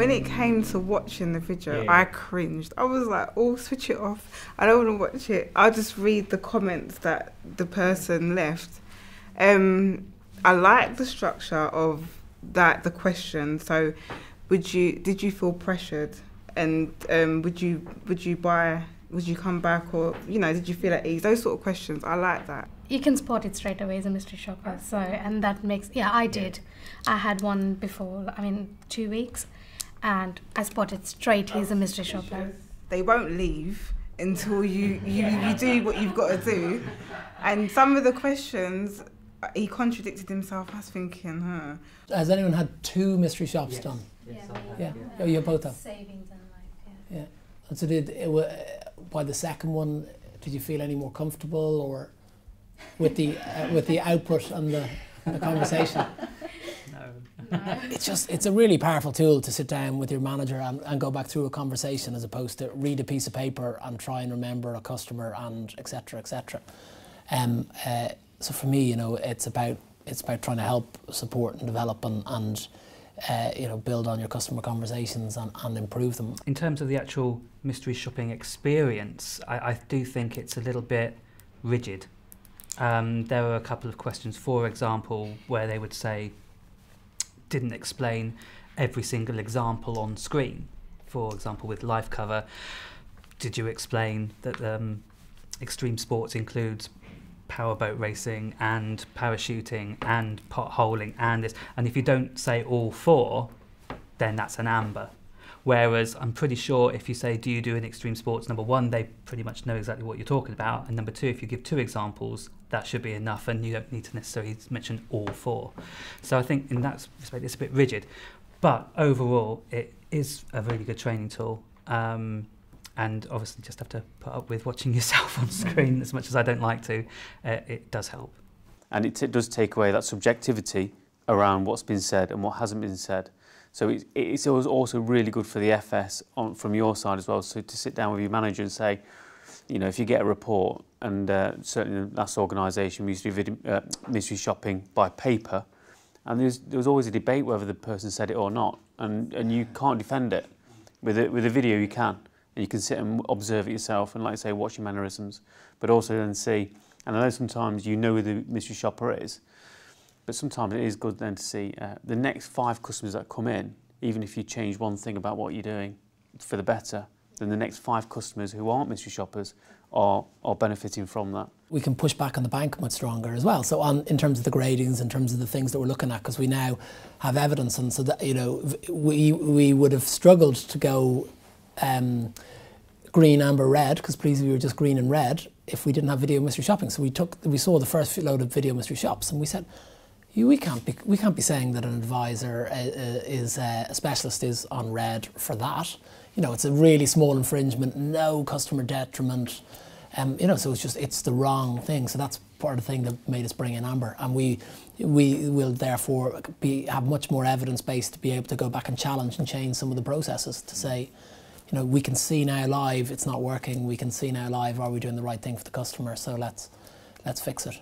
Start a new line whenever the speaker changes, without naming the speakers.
when it came to watching the video,
Yeah.
I cringed. I was like, oh, switch it off. I don't want to watch it. I'll just read the comments that the person left. I like the structure of that, the question. So did you feel pressured? And would you come back, or, you know, did you feel at ease? Those sort of questions, I like that.
You can spot it straight away as a mystery shopper. So, and that makes, I did. I had one before, 2 weeks, and I spotted straight he's a mystery shopper.
They won't leave until you do what you've got to do. And some of the questions, he contradicted himself. I was thinking,
Has anyone had 2 mystery shops done? Yeah. Oh, you both have?
Savings and life,
Yeah. And so by the second one, did you feel any more comfortable, or with the output and the conversation?
No.
It's a really powerful tool to sit down with your manager and go back through a conversation, as opposed to read a piece of paper and try and remember a customer and etc. etc. So for me, it's about trying to help, support and develop and build on your customer conversations and improve them.
In terms of the actual mystery shopping experience, I do think it's a little bit rigid. There were a couple of questions, for example, where they would say, didn't explain every single example on screen. For example, with life cover, did you explain that extreme sports includes powerboat racing and parachuting and potholing and this, and if you don't say all 4, then that's an amber. Whereas I'm pretty sure if you say, do you do an extreme sports, number 1, they pretty much know exactly what you're talking about, and number 2, if you give 2 examples, that should be enough, and you don't need to necessarily mention all 4. So I think in that respect it's a bit rigid, but overall it is a really good training tool. And obviously just have to put up with watching yourself on screen as much as I don't like to. It does help.
And it does take away that subjectivity around what's been said and what hasn't been said. So it's also really good for the FS from your side as well, so to sit down with your manager and say, if you get a report, and certainly in the last organisation we used to do mystery shopping by paper, and there was always a debate whether the person said it or not, and you can't defend it. With a video you can. And you can sit and observe it yourself and, like I say, watch your mannerisms, but also then see, and I know sometimes you know who the mystery shopper is, but sometimes it is good then to see the next 5 customers that come in, even if you change one thing about what you're doing for the better, then the next 5 customers who aren't mystery shoppers are benefiting from that. We
can push back on the bank much stronger as well. So in terms of the gradings, in terms of the things that we're looking at, because we now have evidence, and so that we would have struggled to go green, amber, red, because previously we were just green and red if we didn't have video mystery shopping. So we saw the first load of video mystery shops, and we said, we can't be saying that an advisor is a specialist is on red for that. It's a really small infringement, no customer detriment. So it's the wrong thing. So that's part of the thing that made us bring in amber, and we will therefore have much more evidence base to be able to go back and challenge and change some of the processes to say, we can see now live it's not working. We can see now live, are we doing the right thing for the customer? So let's fix it.